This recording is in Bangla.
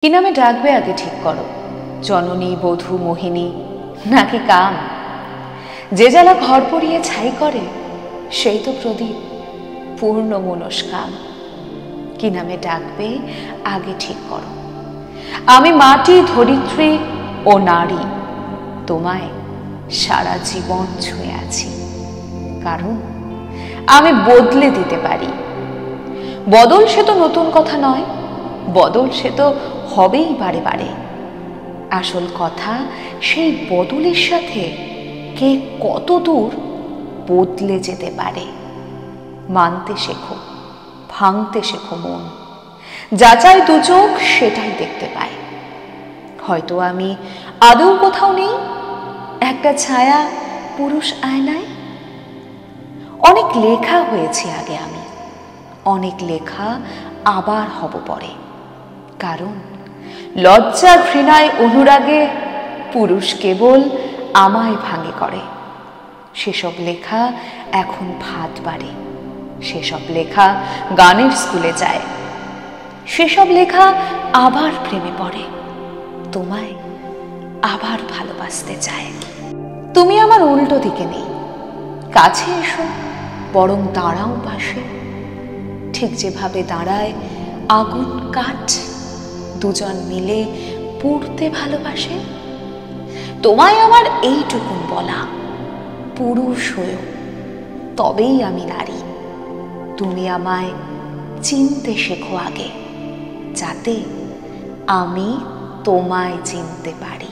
কি নামে ডাকবে আগে ঠিক করো, জননী, বধূ, মোহিনী নাকি কাম? যে জ্বালা ঘর পড়িয়ে ছাই করে সেই তো প্রদীপ পূর্ণ মনস্কাম। কি নামে ডাকবে আগে ঠিক করো। আমি মাটি, ধরিত্রী ও নারী, তোমায় সারা জীবন ছুঁয়ে আছি, কারণ আমি বদলে দিতে পারি। বদল সে তো নতুন কথা নয়, বদল সে তো হবেই বারে বারে। আসল কথা সেই বদলের সাথে কে কত দূর বদলে যেতে পারে। মানতে শেখো, ভাঙতে শেখো মন, যাচাই দু চোখ সেটাই দেখতে পায়। হয়তো আমি আদৌ কোথাও নেই, একটা ছায়া পুরুষ আয়নায়। অনেক লেখা হয়েছে আগে আমি, অনেক লেখা আবার হব পরে, কারণ লজ্জা, ঘৃণায়, অনুরাগে পুরুষ কেবল আমায় ভাঙে করে। সেসব লেখা এখন ভাত বাড়ে, সেসব লেখা গানের স্কুলে যায়, সেসব লেখা আবার প্রেমে পড়ে, তোমায় আবার ভালোবাসতে চায়। তুমি আমার উল্টো দিকে নেই, কাছে এসো, বরং দাঁড়াও পাশে। ঠিক যেভাবে দাঁড়ায় আগুন কাঠ, দুজন মিলে পুড়তে ভালোবাসে। তোমায় আমার এইটুকুন বলা, পুরুষ হয়েও তবেই আমি নারী। তুমি আমায় চিনতে শেখো আগে, যাতে আমি তোমায় চিনতে পারি।